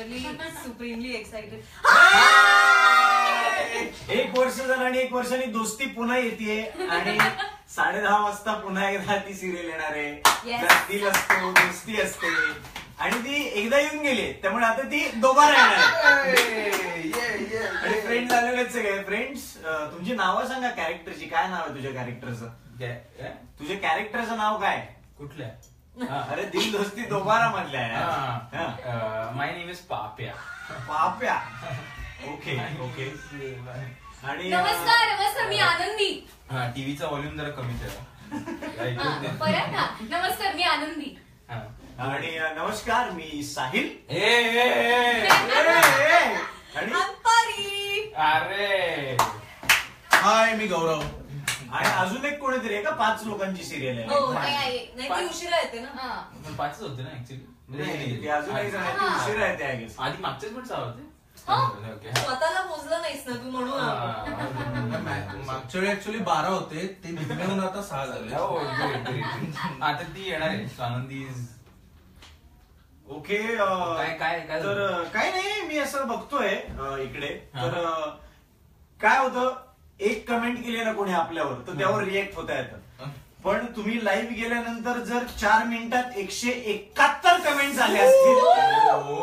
Literally supremely excited. 1 वर्ष झालं आणि 1 वर्षांनी दोस्ती पुन्हा येते आणि 10:30 वाजता पुन्हा एकदा ती सिरियल येणार आहे. दिल असतो, दोस्ती असते आणि ती एकदा येऊन गेली त्यामुळे आता ती दोबारा येणार आणि फ्रेंड झालेले सगळे. फ्रेंड्स, तुमची नावं सांगा कॅरेक्टरची. काय नाव आहे तुझ्या कॅरेक्टरचं? तुझ्या कॅरेक्टरचं नाव काय? कुठल्या? अरे दिल दोस्ती दोबारा मधल्या. My name is Papya. Papya. Okay okay. आणि नमस्कार मी आनंदी. हा, टीव्हीचा व्हॉल्यूम जरा कमी ठेवा. नमस्कार मी आनंदी. आणि नमस्कार मी साहिल. अरे हाय मी गौरव. आणि अजून एक कोणीतरी आहे का? 5 लोकांची सिरियल आहे. नाही उशिरा येते ना. 5च होते ना ऍक्च्युली. अजून एक जण आहे ती उशिरा येते आय गेस. आधी मागच्याच पण 6 होते. स्वतःला मोजलं नाहीस ना तू म्हणून. मागच्या वेळी ऍक्च्युली 12 होते, ते निघून आता 6 झाले. आता ती येणार आहे स्वानंदी. ओके. काय तर काही नाही, मी असं बघतोय इकडे. तर काय होतं, एक कमेंट केली ना कोणी आपल्यावर तर त्यावर रिएक्ट होता येतं. पण तुम्ही लाईव्ह गेल्यानंतर जर 4 मिनिटात 171 कमेंट झाले असतील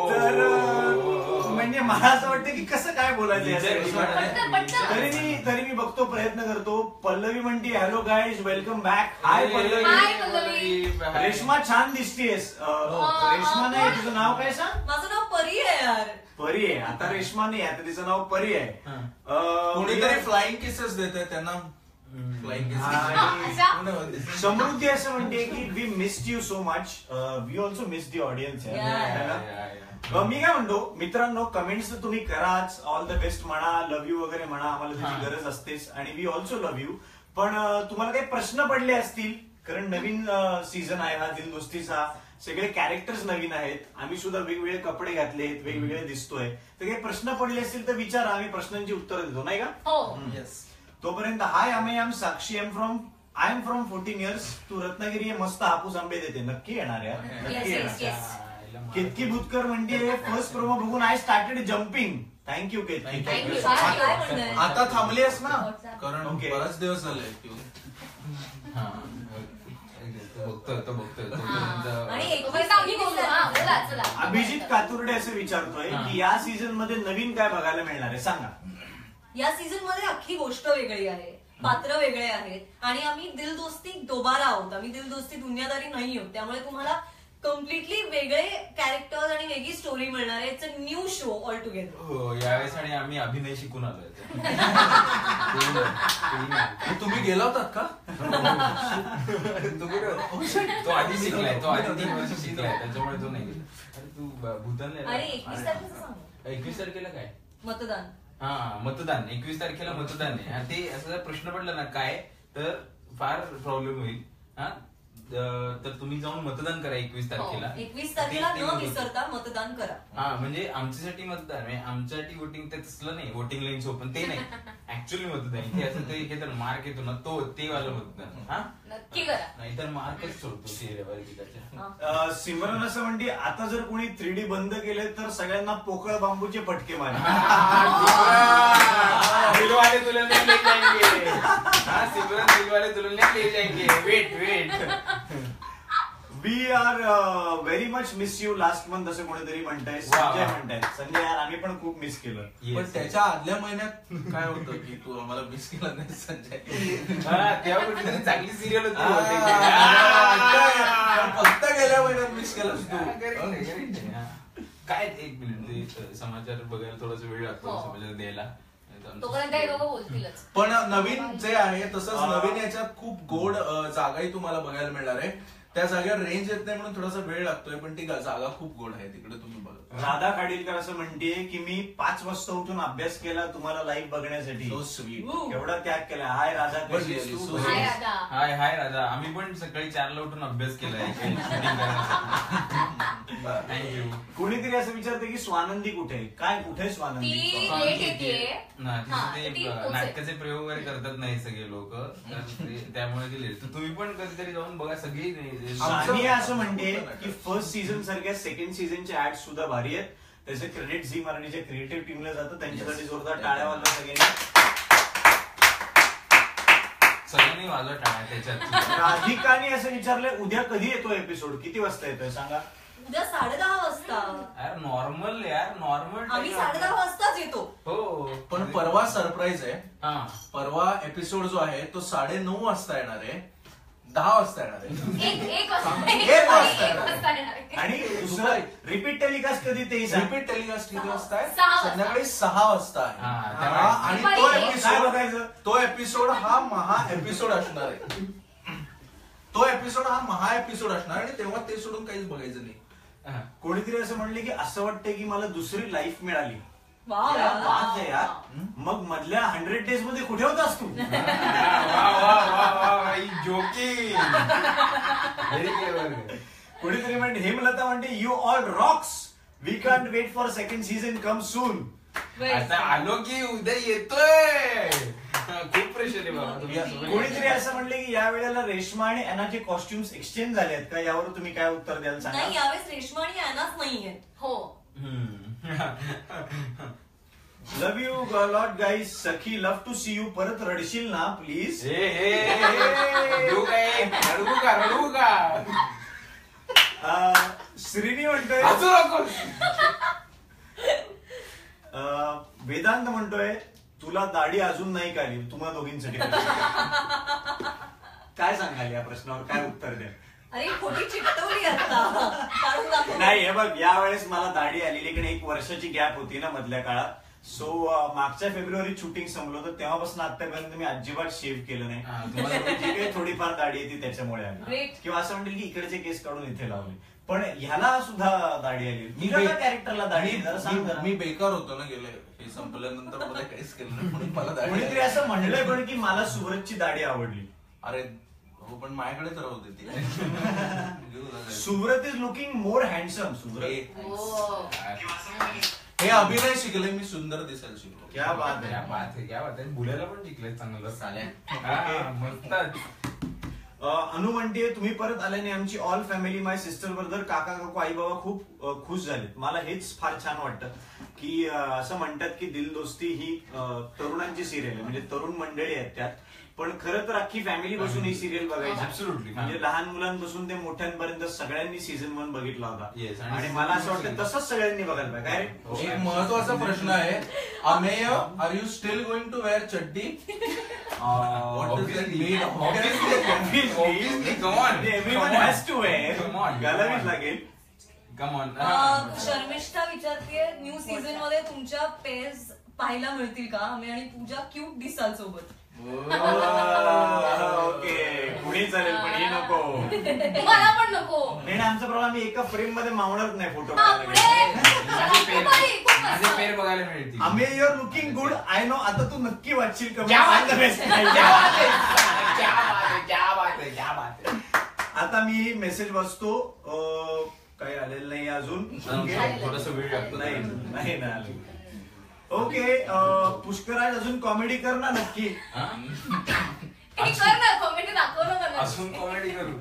तर म्हणजे मला असं वाटतं की कसं काय बोलायचं. तरी मी बघतो, प्रयत्न करतो. पल्लवी म्हणते हॅलो गाईज, वेलकम बॅक. हाय पल्लवी. रेश्मा छान दिसतेस. रेश्मा नाही, तुझं नाव काय सांग? माझं नाव परी आहे यार. परी आहे. आता रेश्मा नाही, आता तिचं नाव परी आहे. कोणीतरी फ्लाइंग किसेस देत आहे त्यांना. समृद्धी असं म्हणते की we missed you so much. We also miss the audience. मी काय म्हणतो मित्रांनो, कमेंट्स तर तुम्ही कराच. ऑल द बेस्ट म्हणा, लव्ह यू वगैरे म्हणा, आम्हाला त्याची गरज असतेच आणि वी ऑल्सो लव्ह यू. पण तुम्हाला काही प्रश्न पडले असतील, कारण नवीन सीझन आहे हा दिल दोस्तीचा. सगळे कॅरेक्टर्स नवीन आहेत. आम्ही सुद्धा वेगवेगळे कपडे घातलेत, वेगवेगळे दिसतोय. तर काही प्रश्न पडले असतील तर विचारा, आम्ही प्रश्नांची उत्तरं देतो नाही का? तोपर्यंत hi I am Sakshi. I am from 14 years. तू रत्नागिरी मस्त हापूस आंबे देते. नक्की येणार यार, नक्की येणार. केतकी भूतकर म्हणते फर्स्ट प्रोमो बघून I started jumping. Thank you Ketaki. आता थांबली आहेस ना, कारण बराच दिवस झाले. अभिजित कातुर्डे असं विचारतोय की या सीझन मध्ये नवीन काय बघायला मिळणार आहे सांगा. या सीझन मध्ये अख्खी गोष्ट वेगळी आहे, पात्र वेगळे आहेत आणि आम्ही दिल दोस्ती दोबारा आहोत. आम्ही दिल दोस्ती दुनियादारी नाही आहोत. त्यामुळे तुम्हाला कम्प्लिटली वेगळे कॅरेक्टर्स आणि वेगळी स्टोरी मिळणार आहे. It's a new show all together. हो, यावेळेस आणि आम्ही अभिनय शिकून आलोय. तुम्ही गेला होतात का? तो आधी शिकलाय, तो आधी 3 वर्ष शिकलाय, त्याच्यामुळे तो नाही गेला. अरे तू भूतानला. अरे 21 तारखेचं सांग. 21 तारखेला काय मतदान? हा, मतदान 21 तारखेला मतदान आहे. आणि ते असं जर प्रश्न पडला ना काय तर फार प्रॉब्लेम होईल. हा, तर तुम्ही जाऊन मतदान करा 21 तारखेला. 21 तारखेला न विसरता मतदान करा. हा, म्हणजे आमच्यासाठी मतदान म्हणजे आमच्यासाठी वोटिंग ते तसलं नाही, वोटिंग लाईन्स ओपन ते नाही, ऍक्च्युअली मतदान. ते असं ते घेतात मार्क येतो ना, ते वाला मतदान. हा, नक्की करा, नाहीतर मार्कच सोडतो चेहऱ्यावर. सिमरन असं म्हणते आता जर कोणी 3D बंद केले तर सगळ्यांना पोकळ बांबूचे फटके मारे. दिलवाले दुल्हनिया ले जाएंगे. हाँ, Simran Dilwale Dulhania Le Jayenge. Wait we are very much miss you last month असं कोणीतरी म्हणताय. संजय म्हणताय. संजय यार आम्ही पण खूप मिस केलं. पण त्याच्या आदल्या महिन्यात काय होतं की तू आम्हाला मिस केला नाही संजय? तेव्हा कुठेतरी चांगली सिरियल होती. फक्त गेल्या महिन्यात मिस केलास तू. काय एक मिनिट, समाचार बघायला थोडासा वेळ लागतो समाचार द्यायला. पण नवीन जे आहे तसंच नवीन याच्यात खूप गोड जागाही तुम्हाला बघायला मिळणार आहे. त्या जागेवर रेंज येत नाही म्हणून थोडासा वेळ लागतोय, पण ती जागा खूप गोड आहे. तिकडे तुम्ही बघा. राधा खाडीलकर असं म्हणतेय की मी 5 वाजता उठून अभ्यास केला तुम्हाला लाईव्ह बघण्यासाठी. So sweet. एवढा त्याग केला. हाय राधा. हाय हाय राधा. आम्ही पण सकाळी 4ला उठून अभ्यास केलाय. थँक्यू. कोणीतरी असं विचारते की स्वानंदी कुठे? काय कुठे स्वानंदी? नाटकाचे प्रयोग वगैरे करतात नाही सगळे लोक, त्यामुळे दिले. तुम्ही पण कधीतरी जाऊन बघा. सगळी सानिया असं म्हणते की फर्स्ट सीझन सारख्या सेकंड सीझनचे ऍड सुद्धा भारी आहेत. त्याचे क्रेडिट झी मराठीच्या क्रिएटिव्ह टीमला जातं. त्यांच्यासाठी जोरदार टाळ्या वाजवा सगळ्यांनी. सगळ्यांनी वाजवा टाळ्या त्याच्यात. राधिकाने असं विचारलंय उद्या कधी येतो एपिसोड, किती वाजता येतोय सांगा. उद्या 10:30 वाजता. यार नॉर्मल नॉर्मल आम्ही 10:30 वाजताच येतो. हो पण परवा सरप्राईज आहे. हा परवा एपिसोड जो आहे तो 9:30 वाजता येणार आहे. 10 वाजता येणार आहे. एक वाजता एक वाजता येणार आहे. वाजता येणार आहे. आणि दुसरं रिपीट टेलिकास्ट कधी तेही सांग. रिपीट टेलिकास्ट किती वाजता आहे? 6 वाजता. संध्याकाळी 6 वाजता आहे. हा, हा, आणि तो दुपारी काय एपिसोड बघायचं. तो एपिसोड हा महा एपिसोड असणार आहे. तो एपिसोड हा महा एपिसोड असणार आणि तेव्हा ते सोडून काहीच बघायचं नाही. कोणीतरी असं म्हणले की असं वाटतंय की मला दुसरी लाईफ मिळाली. वा क्या बात आहे यार. मग मधल्या 100 डेज मध्ये कुठे होतास तू? जोकिंग. Very clever. कोणीतरी म्हणते हेमलता म्हणते you all rocks, we can't wait for second season, come soon. आता आलो की उद्या येतोय. खूप प्रेशर आहे बाबा तुमच्यासोबत. कोणीतरी असं म्हणले की या वेळेला रेश्मा आणि अनाचे कॉस्ट्युम्स एक्सचेंज झाले आहेत का, यावर तुम्ही काय उत्तर द्याल नाही, सांगा. यावेळेस रेश्मा आणि अनाच नाहीये. हो. Love you lot guys. Sakhi love to see you. परत रडशील ना प्लीज. रडू का श्रीनी म्हणतोय, हसू नकोस. वेदांत म्हणतोय तुला दाढी अजून नाही काढली, तुम्हा दोघींसाठी. काय सांगाल या प्रश्नावर, काय उत्तर द्या. अरे खोटी चिकटवली आता. काढून दाखव. नाही हे बघ, यावेळेस मला दाढी आलेली कारण 1 वर्षाची गॅप होती ना मधल्या काळात. सो मागच्या फेब्रुवारीत शूटिंग संपलं होतं, तेव्हापासून आतापर्यंत मी अजिबात शेव केलं नाही. तुम्हाला जी काही थोडीफार दाढी येते त्याच्यामुळे आली. Great. किंवा असं म्हणतील की इकडचे केस काढून इथे लावले, पण ह्याला सुद्धा दाढी आली. मी कॅरेक्टरला दाढी आहे? जरा सांग जरा. मी बेकार होतो ना गेले हे संपल्यानंतर मला काहीच केलं नाही म्हणून मला दाढी कोणीतरी आली. असं म्हणलंय पण की मला सुव्रतची दाढी आवडली. अरे हो पण माझ्याकडे तर होते ती. Suvrat is looking more handsome. Suvrat हो. हे अभिनय शिकले मी, सुंदर दिसायला शिकलो. क्या बात क्या आहे. बात आहे, क्या बात आहे. बोलायला पण शिकले चांगलं. चालेल. हा, मस्तच. अनु म्हणते तुम्ही परत आल्याने आमची ऑल फॅमिली, माय सिस्टर ब्रदर, काका काकू, आई बाबा खूप खुश झालेत. मला हेच फार छान वाटतं की असं म्हणतात की दिल दोस्ती ही तरुणांची सिरियल आहे, म्हणजे तरुण मंडळी आहेत त्यात. पण खरं तर अख्खी फॅमिली बसून ही सिरियल बघायची. Absolutely. म्हणजे लहान मुलांपासून ते मोठ्यांपर्यंत सगळ्यांनी सीझन 1 बघितला होता. Yes, आणि मला असं वाटतं तसंच सगळ्यांनी बघायला पाहिजे. काय रे? एक महत्वाचा प्रश्न आहे. Amey, are you still going to wear चड्डी? What does that mean? Obviously, come on. Everyone has to wear. Come on. घालावीच लागेल. Come on. शर्मिष्ठा विचारतीये न्यू सीझन मध्ये तुमच्या पेअर्स पाहायला मिळतील का? आम्ही आणि पूजा क्यूट दिसाल सोबत. ओके, कुणी चालेल पण हे नको. मला पण नको. नाही आमचा प्रॉब्लेम, आम्ही एका फ्रेम मध्ये मावणार नाही फोटो. हा, पुढे. माझे पेर बघायला मिळतील. आम्ही you are looking good. I know. आता तू नक्की वाचशील का? क्या बात है, क्या बात है, क्या बात है, क्या बात है, क्या बात है. आता मी मेसेज वाचतो. काही आलेलं नाही अजून. थोडस वेळ लागतो. नाही ना आलं. ओके, पुष्कराज अजून कॉमेडी कर ना नक्की. हे कर ना, कॉमेडी दाखव ना मला. अजून कॉमेडी करू.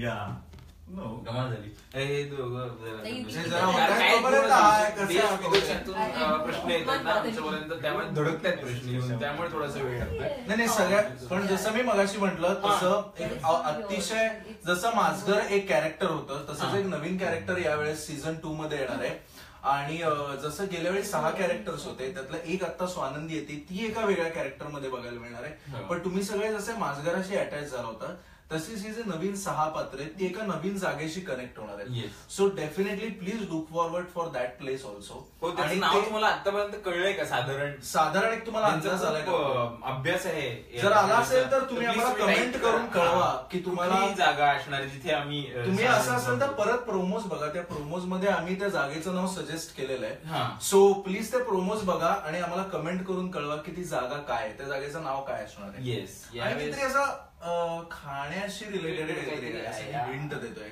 या नो गमाल झाली. हे दोघं प्रश्न येतात ना आमच्यापर्यंत, त्यामुळे धडकतात प्रश्न येऊन, त्यामुळे थोडासा वेळ लागतोय. नाही सगळ्या, पण जसं मी मगाशी म्हटलं तसं एक अतिशय जसं माझघर एक कॅरेक्टर होतं तसंच एक नवीन कॅरेक्टर यावेळेस सीझन 2 मध्ये येणार आहे. आणि जसं गेल्या वेळी 6 कॅरेक्टर्स होते त्यातलं एक आता स्वानंदी येते, ती एका वेगळ्या कॅरेक्टर मध्ये बघायला मिळणार आहे. पण तुम्ही सगळे जसे माझघराशी अटॅच झाला होता तशीच ही जे नवीन 6 पात्र आहेत ती एका नवीन जागेशी कनेक्ट होणार आहेत. So definitely please look forward for that place also. आणि नाव तुम्हाला आतापर्यंत कळलंय का साधारण एक तुम्हाला अंदाज आलाय का? अभ्यास आहे. जर आला असेल तर तुम्ही आम्हाला कमेंट करून कळवा की तुम्हाला जागा असणार जिथे आम्ही. तुम्ही असं असेल तर परत प्रोमोज बघा. त्या प्रोमोज मध्ये आम्ही त्या जागेचं नाव सजेस्ट केलेलं आहे. सो प्लीज ते प्रोमोज बघा आणि आम्हाला कमेंट करून कळवा की ती जागा काय आहे, त्या जागेचं नाव काय असणार आहे. येस. काहीतरी असं खाण्याशी रिलेटेड हिंट देतोय.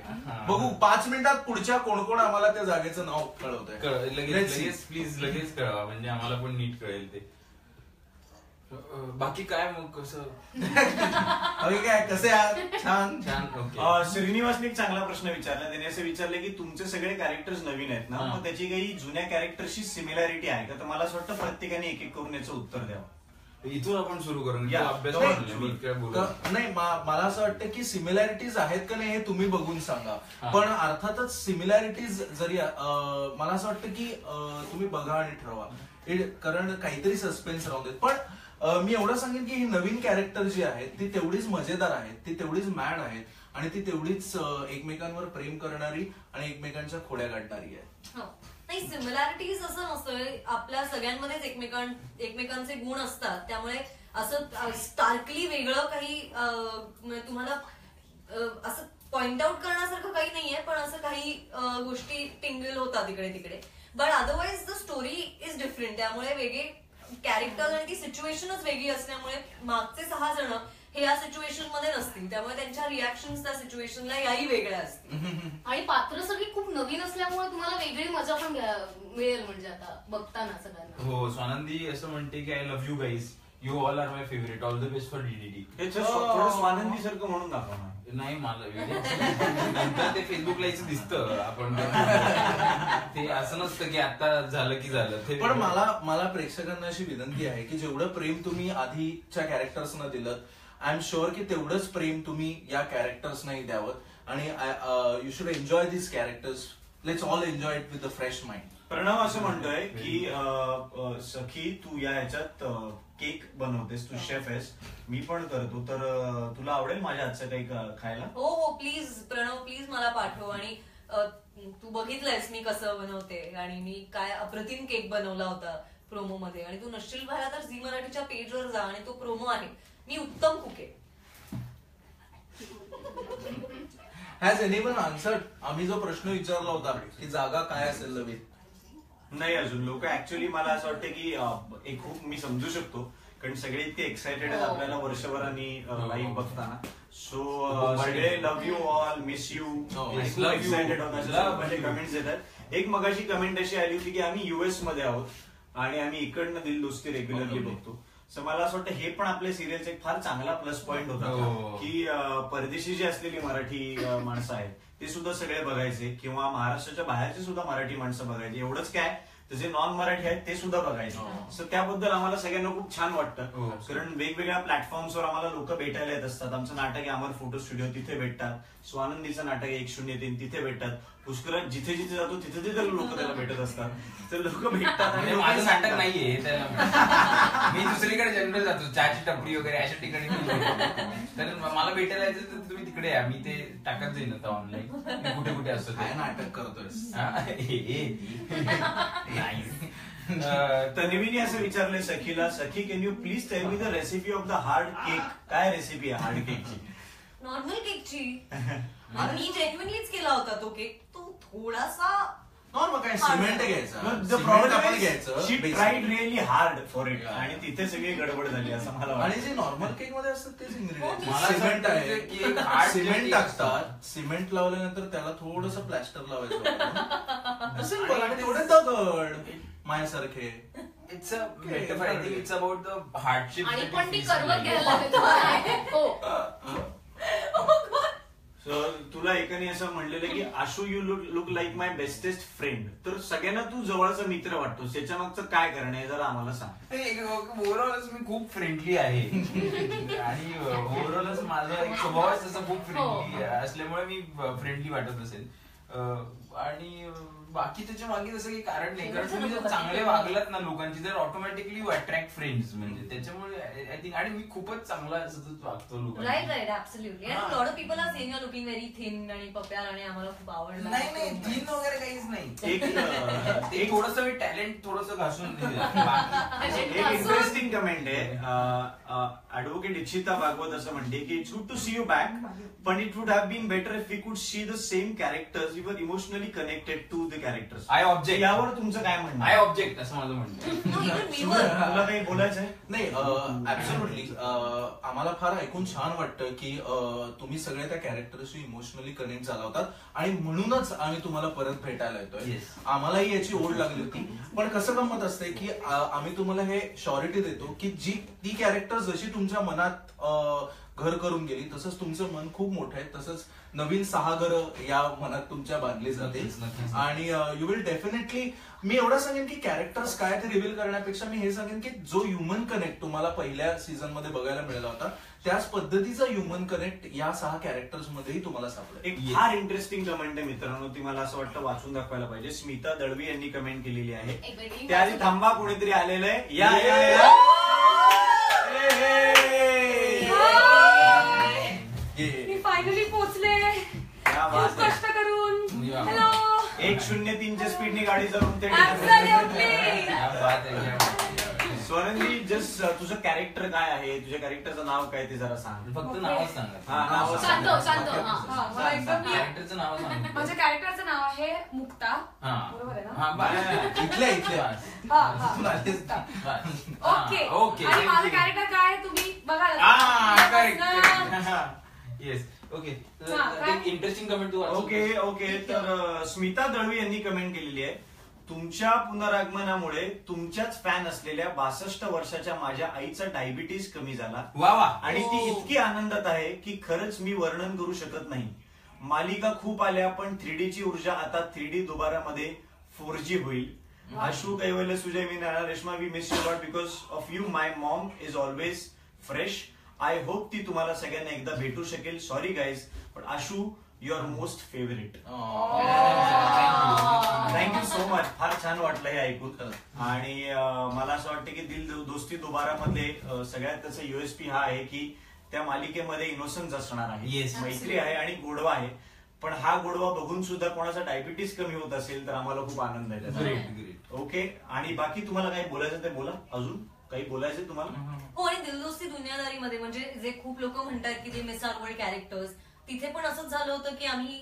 बघू 5 मिनिटात पुढच्या कोण कोण आम्हाला त्या जागेचं नाव कळवतंय. लगेच प्लीज लगेच कळवा, म्हणजे आम्हाला पण नीट कळेल ते. बाकी काय मग कसं काय कसे आहात? छान. छान. ओके. श्रीनिवासने एक चांगला प्रश्न विचारला. त्याने असं विचारलं की तुमचे सगळे कॅरेक्टर्स नवीन आहेत ना, हा. मग त्याची काही जुन्या कॅरेक्टरशी सिमिलॅरिटी आहे का? तर मला असं वाटतं प्रत्येकाने एक एक करून याचं उत्तर द्यावं. इथून आपण सुरू करू. या. अभ्यास नाही, बनवलाय. मी काय बोलू. नाही मला असं वाटतं की सिमिलॅरिटीज आहेत का नाही हे तुम्ही बघून सांगा. हा. पण अर्थातच सिमिलॅरिटीज जरी मला असं वाटतं की तुम्ही बघा आणि ठरवा, कारण काहीतरी सस्पेन्स राहू देत. पण मी एवढं सांगेन की ही नवीन कॅरेक्टर जी आहेत ती तेवढीच मजेदार आहेत, ती तेवढीच मॅड आहेत आणि ती तेवढीच एकमेकांवर प्रेम करणारी आणि एकमेकांच्या खोड्या काढणारी आहे. हो. नाही, सिमिलॅरिटीज असं नसतं. आपल्या सगळ्यांमध्येच एकमेकांचे गुण असतात. त्यामुळे असं स्टार्कली वेगळं काही तुम्हाला असं पॉइंट आउट करण्यासारखं काही नाहीये. पण असं काही गोष्टी टिंगल होतात इकडे तिकडे. But otherwise the story is different. त्यामुळे वेगळे कॅरेक्टर आणि ती सिच्युएशनच वेगळी असल्यामुळे मागचे 6 जण हे या सिच्युएशन मध्ये नसतील. त्यामुळे त्यांच्या रिॲक्शन त्या सिच्युएशनला याही वेगळ्या असतील. आणि पात्र सगळी खूप नवीन असल्यामुळे तुम्हाला वेगळी मजा पण मिळेल म्हणजे आता बघताना सगळ्यांना. हो, स्वानंदी असं म्हणते की I love you guys, you all are my favourite, all the best for DDD. थोडं स्वानंदी सारखं म्हणून दाखवा ना. नाही, मला नंतर ते फेसबुकला याचं दिसतं. आपण ते असं नसतं की आता झालं की झालं ते. पण मला प्रेक्षकांना अशी विनंती आहे की जेवढं प्रेम तुम्ही आधीच्या कॅरेक्टर्सना दिलं, आय एम शुअर की तेवढंच प्रेम तुम्ही या कॅरेक्टर्सनाही द्यावं. आणि you should enjoy this characters. Let's all enjoy it with the fresh mind. Pranav असं म्हणतोय की सखी तू या ह्याच्यात केक बनवतेस, तू शेफ आहेस, मी पण करतो, तर तुला आवडेल माझ्या हातचं काही खायला? हो हो, प्लीज प्रणव, प्लीज मला पाठव. आणि तू बघितलंयस मी कसं बनवते आणि मी काय अप्रतिम केक बनवला होता प्रोमो मध्ये. आणि तू नसशील पाहिला तर झी मराठीच्या पेजवर जा आणि तो प्रोमो आहे. मी उत्तम कुक आहे. Has anyone answered? आम्ही जो प्रश्न विचारला होता की जागा काय असेल नवीन, नाही अजून. लोक ऍक्च्युअली मला असं वाटतं की एक खूप मी समजू शकतो, कारण सगळे इतके एक्सायटेड आहेत आपल्याला वर्षभरानी लाईव्ह बघताना. सो सगळे love you all, miss you, खूप एक्सायटेड होतात, म्हणजे कमेंट्स येतात. एक मगाशी कमेंट अशी आली होती की आम्ही युएस मध्ये आहोत आणि आम्ही इकडनं दिल दोस्ती रेग्युलरली बघतो. सो मला असं वाटतं हे पण आपल्या सिरियलचा एक फार चांगला प्लस पॉईंट होता की परदेशी जी असलेली मराठी माणसं आहेत ते सुद्धा सगळे बघायचे, किंवा महाराष्ट्राच्या बाहेरचे सुद्धा मराठी माणसं बघायची. एवढंच काय, जे नॉन मराठी आहेत ते सुद्धा बघायचे. सो त्याबद्दल आम्हाला सगळ्यांना खूप छान वाटतं, कारण वेगवेगळ्या प्लॅटफॉर्म्सवर आम्हाला लोक भेटायला येत असतात. आमचं नाटक आहे अमर फोटो स्टुडिओ, तिथे भेटतात. स्वानंदीचं नाटक आहे 103, तिथे भेटतात. पुष्करात जिथे जिथे जातो तिथे तिथे लोक त्याला भेटत असतात, तर लोक भेटतात. आणि माझं नाटक नाहीये, मी दुसरीकडे जनरल जातो, चहाची टपरी वगैरे अशा ठिकाणी. तर मला भेटायला यायचं तर तुम्ही तिकडे या, मी ते टाकत जाईन आता ऑनलाईन कुठे कुठे असतो. काय नाटक करतोय? तन्वीने असं विचारलंय सखीला, Sakhi can you please tell me the recipe of the hard cake? काय रेसिपी आहे हार्ड केकची? नॉर्मल केकची. मी जेन्युइनलीच केला होता तो केक. तो थोडासा नॉर्मल काय, सिमेंट घ्यायचं, द प्रॉब्लेम आपण इज घ्यायचं, she tried really hard for it, आणि तिथे सगळी गडबड झाली असं मला वाटतं. आणि जे नॉर्मल केक मध्ये असतात तेच इंग्रेडियंट. मला असं सिमेंट वाटतं आहे, की hard सिमेंट cake टाकतात, सिमेंट लावल्यानंतर त्याला थोडस प्लॅस्टर लावायचं, सिंपल. आणि तेवढे दगड माझ्यासारखे. It's a metaphor. I think it's about the hardship. आणि पण ती करवत घ्यायला लागते. हो. सो तुला एकाने असं म्हणलेलं की Ashu you look like my bestest friend. तर सगळ्यांना तू जवळचा मित्र वाटतोस, त्याच्या मागचं काय कारण आहे जरा आम्हाला सांग. ओव्हरऑलच मी खूप फ्रेंडली आहे आणि ओव्हरऑलच माझा एक स्वभावच तसा खूप फ्रेंडली असल्यामुळे मी फ्रेंडली वाटत असेल. आणि बाकी त्याच्या मागे तसं काही कारण नाही, कारण तुम्ही जर चांगले वागलात ना लोकांची तर ऑटोमॅटिकली यू अट्रॅक्ट फ्रेंड्स. म्हणजे त्याच्यामुळे आय थिंक, आणि मी खूपच चांगला सतत वागतो लोकांना. Right right absolutely. आणि lot of people are saying you are looking very thin आणि पप्या, आणि आम्हाला खूप आवडलं. नाही नाही, तीन वगैरे काहीच नाही. एक थोडंसं मी टॅलेंट थोडंसं घासून इंटरेस्टिंग कमेंट आहे. ऍडव्होकेट इच्छिता भागवत असं म्हणते की it's good to see you back, पण it would have been better if we could see the same characters we were emotionally connected to the characters. I object. यावर तुमचं काय म्हणणं? आय ऑब्जेक्ट असं माझं म्हणणं. No, even we were. तुला काही बोलायचं आहे? नाही ऍब्सोल्युटली आम्हाला फार ऐकून छान वाटतं की तुम्ही सगळे त्या कॅरेक्टरशी इमोशनली कनेक्ट झाला होतात आणि म्हणूनच आम्ही तुम्हाला परत भेटायला येतोय. Yes. आम्हालाही याची ओढ लागली होती. पण कसं गंमत असते की आम्ही तुम्हाला हे श्युरिटी देतो की ती कॅरेक्टर जशी तुमच्या मनात घर करून गेली तसंच तुमचं मन खूप मोठं आहे, तसंच नवीन 6 घरं या मनात तुमच्या बांधली जातील. नक्कीच. आणि यू विल डेफिनेटली, मी एवढं सांगेन की कॅरेक्टर्स काय ते रिव्हील करण्यापेक्षा मी हे सांगेन की जो ह्युमन कनेक्ट तुम्हाला पहिल्या सीझन मध्ये बघायला मिळाला होता त्याच पद्धतीचा ह्युमन कनेक्ट या 6 कॅरेक्टर्स मध्येही तुम्हाला सापडेल. एक फार इंटरेस्टिंग कमेंट आहे मित्रांनो, ती मला असं वाटतं वाचून दाखवायला पाहिजे. स्मिता दळवी यांनी कमेंट केलेली आहे. एक मिनिट, त्याआधी थांबा, कोणीतरी आलेलं आहे. या या या. मी फायनली पोहोचले क्या बात खूप आहे. कष्ट करून. या. हॅलो 103च्या स्पीडने गाडी चालवून ते Absolutely. क्या बात आहे. स्वरंजी, जस्ट तुझं कॅरेक्टर काय आहे, तुझ्या कॅरेक्टरचं नाव काय ते जरा सांग. फक्त नावच सांगा. हा, नावच शांत सांग. शांत. हा, मला एकदम कॅरेक्टरचं नाव सांगा. माझ्या कॅरेक्टरचं नाव आहे मुक्ता. हा. बरोबर आहे ना? हा, बस. इथल्या हा हा बस. ओके हा, ओके. आणि thank माझं you. कॅरेक्टर काय आहे तुम्ही बघा. येस. ओके. हा, काय? इंटरेस्टिंग कमेंट तू वाच. ओके. तर स्मिता दळवी यांनी कमेंट केलेली आहे. तुमच्या पुनरागमनामुळे तुमच्याच फॅन असलेल्या 62 वर्षाच्या माझ्या आईचा डायबिटीस कमी झाला वा वा. आणि ती इतकी आनंदात आहे की खरंच मी वर्णन करू शकत नाही. मालिका खूप आल्या पण 3D ची ऊर्जा आता 3D दुबारामध्ये 4G होईल. आशू, कैवल्य, सुजय, मी Nana, Reshma, we miss you lot because of you. My mom is always fresh. I hope ती तुम्हाला सगळ्यांना एकदा भेटू शकेल. सॉरी गाईज, पण Ashu your most favourite. Thank you so much. फार छान वाटलं हे ऐकून. आणि मला असं वाटतं की दिल दोस्ती दोबारा मध्ये सगळ्यात त्याचा USP हा आहे की त्या मालिकेमध्ये इनोसन्स असणार आहे, Yes. मैत्री आहे आणि गोडवा आहे. पण हा गोडवा बघून सुद्धा कोणाचा डायबिटीस कमी होत असेल तर आम्हाला खूप आनंद आहे त्याचा. ग्रेट. ओके. आणि बाकी तुम्हाला काही बोलायचं ते बोला. अजून काही बोलायचं तुम्हाला? हो, आणि दिलदोस्ती दुनियादारी मध्ये म्हणजे जे खूप लोक म्हणतात की ते मिस आर वर्ल्ड कॅरेक्टर्स, तिथे पण असंच झालं होतं की आम्ही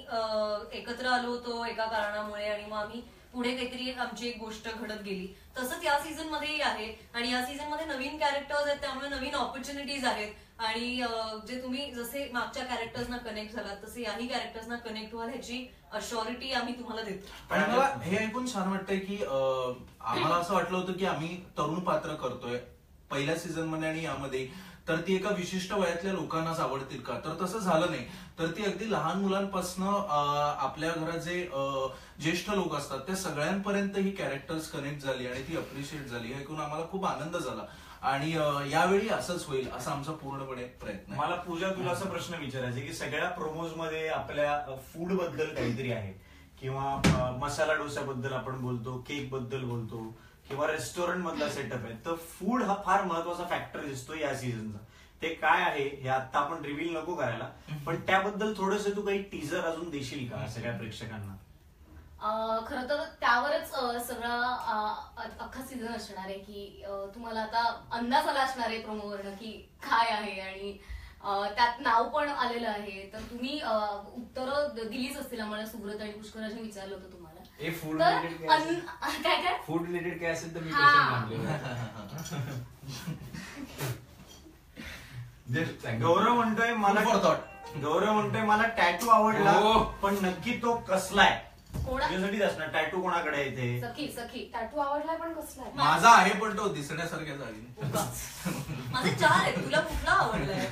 एकत्र आलो होतो एका कारणामुळे आणि मग आम्ही पुढे काहीतरी आमची एक गोष्ट घडत गेली. तसंच या सीझन मध्येही आहे आणि या सीझन मध्ये नवीन कॅरेक्टर्स आहेत, त्यामुळे नवीन ऑपॉर्च्युनिटीज आहेत. आणि जे तुम्ही जसे मागच्या कॅरेक्टर्सना कनेक्ट झालात तसे याही कॅरेक्टर्सना कनेक्ट व्हाल ह्याची अश्युरिटी आम्ही तुम्हाला देतो. पण मला हे ऐकून छान वाटतंय की आम्हाला असं वाटलं होतं की आम्ही तरुण पात्र करतोय पहिल्या सीझन मध्ये आणि यामध्ये, तर ती एका विशिष्ट वयातल्या लोकांनाच आवडतील का, तर तसं झालं नाही. तर ती अगदी लहान मुलांपासून आपल्या घरात जे ज्येष्ठ लोक असतात त्या सगळ्यांपर्यंत ही कॅरेक्टर्स कनेक्ट झाली आणि ती अप्रिशिएट झाली. हे ऐकून आम्हाला खूप आनंद झाला आणि यावेळी असंच होईल असा आमचा पूर्णपणे प्रयत्न आहे. मला पूजा तुला असा प्रश्न विचारायचा की सगळ्या प्रोमोज मध्ये आपल्या फूड बद्दल काहीतरी आहे किंवा मसाला डोसाबद्दल आपण बोलतो, केक बद्दल बोलतो किंवा रेस्टॉरंट मधला सेटअप आहे, तर फूड हा फार महत्वाचा फॅक्टर दिसतो या सीझनचा. ते काय आहे हे आता आपण रिव्हील नको करायला, पण त्याबद्दल थोडंसं तू काही टीजर अजून देशील का सगळ्या प्रेक्षकांना? खरं तर त्यावरच सगळा अख्खा सीझन असणार आहे की तुम्हाला आता अंदाज आला असणार आहे प्रोमोवरनं की काय आहे आणि त्यात नाव पण आलेलं आहे. तर तुम्ही उत्तरं दिलीच असतील आम्हाला. सुब्रत आणि पुष्कराजने विचारलं होतं तुम्हाला. फूड तर रिलेटेड काय असेल, काय फूड रिलेटेड काय असेल तर मी गौरव म्हणतोय मला टॅटू आवडला, हो. पण नक्की तो कसलाय कोणा तुझ्यासाठीच असणार. टॅटू कोणाकडे आहे ते? सखी टॅटू आवडलाय पण कसला आहे? माझा आहे पण तो दिसण्यासारख्या जागी. माझे 4 आहेत, तुला कुठला आवडलाय?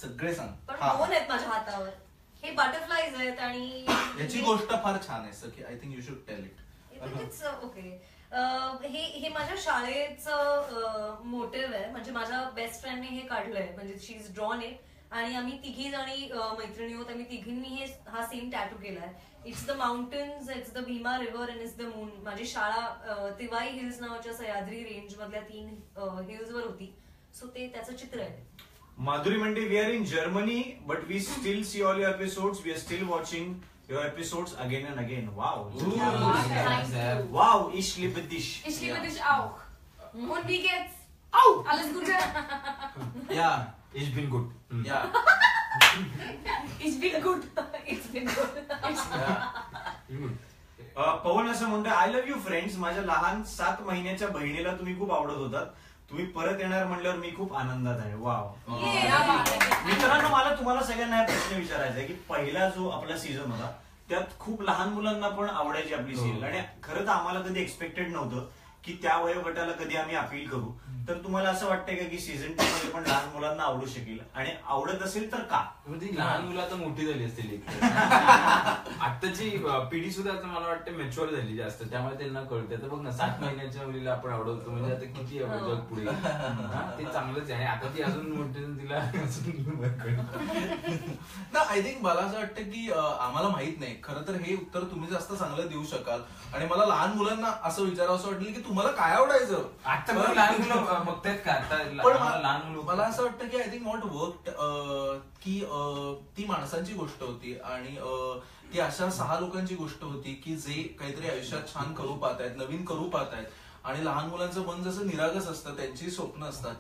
सगळे सांग. पण हा. 2 आहेत माझ्या हातावर. हे बटरफ्लाईज आहेत आणि याची गोष्ट फार छान आहे Sakhi. I think you should tell it. It's okay. हे माझ्या शाळेचं मोटिव्ह आहे. म्हणजे माझ्या बेस्ट फ्रेंडने हे काढलंय, म्हणजे शी इज ड्रॉन इट आणि आम्ही तिघी जणी मैत्रिणी होत. आम्ही तिघींनी हा सेम टॅटू केलाय. It's the mountains, it's the Bhima river and it's the moon. माझी शाळा तिवाई हिल्स नावाच्या सह्याद्री रेंज मधल्या 3 हिल्स वर होती. सो ते त्याचं चित्र आहे. माधुरी म्हणते we are in Germany but we still see all your episodes. We are still watching your episodes again and again. Wow. Ich liebe dich. Ich liebe dich auch. Und wie geht's? Au! Alles Gute? या it's bin good. या Ich bin gut. It's been good. या पवन असं म्हणतो, I love you friends. माझ्या लहान 7 महिन्याच्या बहिणीला तुम्ही खूप आवडत होतात. तुम्ही परत येणार म्हणल्यावर मी खूप आनंदात आहे. वाव. मित्रांनो, मला तुम्हाला सगळ्यांना हा प्रश्न विचारायचा आहे की पहिला जो आपला सीझन होता त्यात खूप लहान मुलांना पण आवडायची आपली सिरियल, आणि खरं तर आम्हाला कधी एक्सपेक्टेड नव्हतं की त्या वयोगटाला कधी आम्ही अपील करू. तर तुम्हाला असं वाटतंय का की सीझन 2 मध्ये पण लहान मुलांना आवडू शकेल, आणि आवडत असेल तर का? म्हणजे लहान मुलं आता मोठी झाली असतील. आताची पिढी सुद्धा आता मला वाटतं मॅच्युअर झाली जास्त, त्यामुळे त्यांना कळते. आता बघ ना, 7 महिन्याच्या मुलीला आपण आवडवतो म्हणजे आता किती जग पुढे ते चांगलंच आहे. आणि आता ती अजून मोठी, तिला ना आय थिंक मला असं वाटतं की आम्हाला माहित नाही खरं तर हे उत्तर तुम्ही जास्त चांगलं देऊ शकाल. आणि मला लहान मुलांना असं विचारावं असं वाटलं की तुम्हाला काय आवडायचं. आता लहान मुलं बघतायत का? आता पण लहान मुलं मला असं वाटतं की आय थिंक व्हॉट वर्क की ती माणसांची गोष्ट होती, आणि ती अशा 6 लोकांची गोष्ट होती की जे काहीतरी आयुष्यात छान करू पाहतायत, नवीन करू पाहतायत. आणि लहान मुलांचं मन जसं निरागस असतं, त्यांची स्वप्न असतात,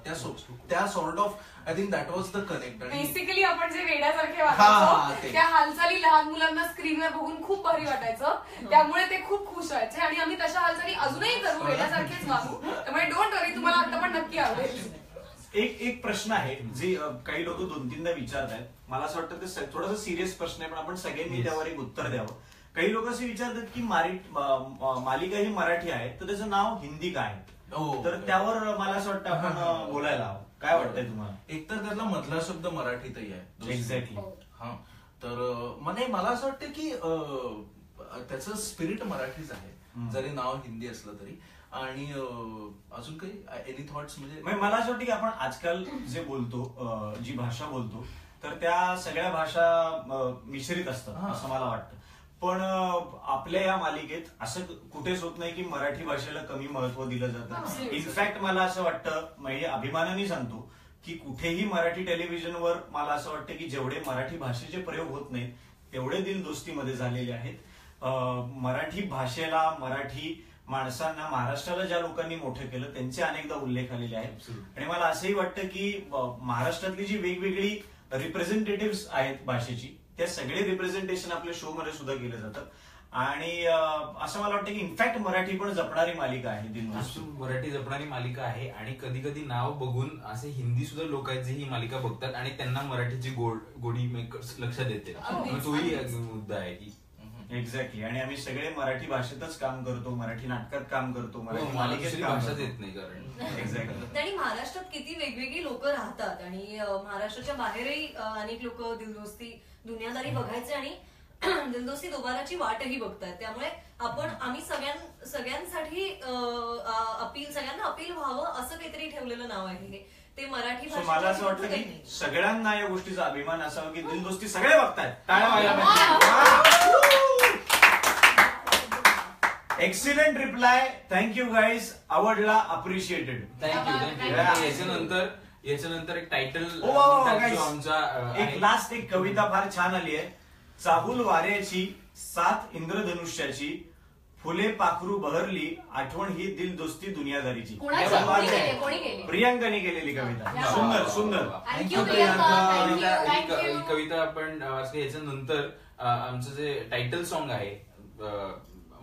त्या sort of I think that was the connect. Basically आपण जे वेड्यासारखे वाटायचो त्या हालचाली लहान मुलांना स्क्रीनवर बघून खूप भारी वाटायचं. त्यामुळे ते खूप खुश व्हायचे, आणि आम्ही तशा हालचाली अजूनही करू, वेड्यासारखेच वागू. त्यामुळे डोंट वरी, तुम्हाला आता पण नक्की आवडेल. एक प्रश्न आहे जे काही लोक 2-3दा विचारतायत. मला असं वाटतं ते थोडासा सिरियस प्रश्न आहे, पण आपण सगळ्यांनी त्यावर एक उत्तर द्यावं. काही लोक असे विचारतात की मालिका ही मराठी आहे तर त्याचं नाव हिंदी काय आहे? तर त्यावर मला असं वाटतं आपण बोलायला हवं. काय वाटतंय तुम्हाला? एकतर त्यातला मधला शब्द मराठीतही आहे. एक्झॅक्टली. हा, तर मला असं वाटतं की त्याचं स्पिरिट मराठीच आहे, जरी नाव हिंदी असलं तरी. आणि अजून काही एनी थॉट्स? म्हणजे मला असं वाटतं की आपण आजकाल जे बोलतो, जी भाषा बोलतो, तर त्या सगळ्या भाषा मिश्रित असतात असं मला वाटतं. पण आपल्या या मालिकेत असं कुठेच होत नाही की मराठी भाषेला कमी महत्व दिलं जातं. इनफॅक्ट मला असं वाटतं, म्हणजे अभिमानाने सांगतो की कुठेही मराठी टेलिव्हिजनवर मला असं वाटतं की जेवढे मराठी भाषेचे प्रयोग होत नाहीत तेवढे दिल दोस्तीमध्ये झालेले आहेत. मराठी भाषेला, मराठी माणसांना, महाराष्ट्राला ज्या लोकांनी मोठं केलं त्यांचे अनेकदा उल्लेख आलेले आहेत. आणि मला असंही वाटतं की महाराष्ट्रातली जी वेगवेगळी रिप्रेझेंटेटिव्ह आहेत भाषेची, त्या सगळे रिप्रेझेंटेशन आपल्या शो मध्ये सुद्धा केलं जातं. आणि असं मला वाटतं की इनफॅक्ट मराठी पण जपणारी मालिका आहे दिल दोस्ती. मराठी जपणारी मालिका आहे. आणि कधी कधी नाव बघून असे हिंदी सुद्धा लोक आहेत जे ही मालिका बघतात आणि त्यांना मराठीची गोडी लक्षात येते. तोही मुद्दा आहे की एक्झॅक्टली. आणि आम्ही सगळे मराठी भाषेतच काम करतो, मराठी नाटकात काम करतो, मराठी मालिकेत भाषाच येत नाही कारण. एक्झॅक्टली. आणि महाराष्ट्रात किती वेगवेगळी लोक राहतात, आणि महाराष्ट्राच्या बाहेरही अनेक लोक दिलदोस्ती दुनियादारी बघायचे आणि दिलदोस्ती दोबाराची वाटही बघतात. त्यामुळे आम्ही सगळ्यांसाठी सगळ्यांना अपील व्हावं असं काहीतरी ठेवलेलं नाव आहे ते मराठी भाषेत. मला असं वाटतं की सगळ्यांना या गोष्टीचा अभिमान असावा की दिल दोस्ती सगळे बघतायत. टाळ्या व्हायला पाहिजे. Excellent reply. Thank you guys. आवडला, अप्रिशिएटेड. थँक्यू. याच्यानंतर एक टायटल एक लास्ट एक कविता फार छान आली आहे. चाहूल वाऱ्याची, साथ इंद्रधनुष्याची, फुले पाखरू बहरली, आठवण ही दिल दोस्ती दुनियादारीची. प्रियांकाने केलेली कविता. सुंदर सुंदर. ही कविता आपण याच्यानंतर आमचं जे टायटल सॉन्ग आहे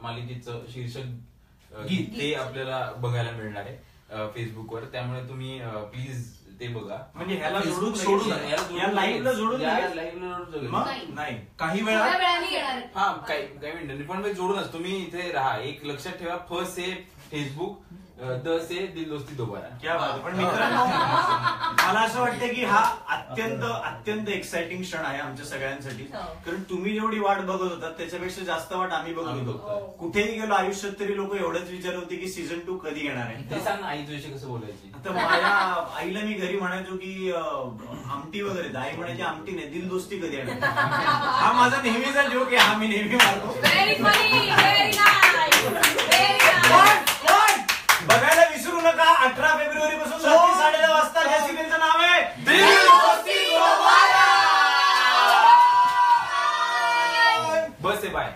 मालिकेचं शीर्षक गीत, ते आपल्याला बघायला मिळणार आहे फेसबुकवर. त्यामुळे तुम्ही प्लीज ते बघा. म्हणजे ह्याला सोडून लाईव्हला जोडून नाही, काही वेळा हा काही मिनिटांनी पण जोडूनच तुम्ही इथे राहा. एक लक्षात ठेवा, फर्स्ट से फेसबुक, द से दिल दोस्ती दोबारा. क्या बात. पण मित्रांनो, मला असं वाटतं की हा अत्यंत एक्साइटिंग क्षण आहे आमच्या सगळ्यांसाठी. कारण तुम्ही जेवढी वाट बघत होता त्याच्यापेक्षा जास्त वाट आम्ही बघत होतो. कुठेही गेलो आयुष्यात तरी लोक एवढंच विचारत होते की सीझन 2 कधी येणार आहे. ते सांग, आई तुझ्याशी कसं बोलायची. तर माझ्या आईला मी घरी म्हणायचो की आमटी वगैरे, आई म्हणायची आमटी नाही, दिल दोस्ती कधी येणार. हा माझा नेहमीचा जोक आहे, हा मी नेहमी मारतो. बघायला विसरू नका. 18 फेब्रुवारी पासून रात्री 10:30 वाजता या सिरियलचं नाव आहे दिल दोस्ती दोबारा. बस आहे, बाय.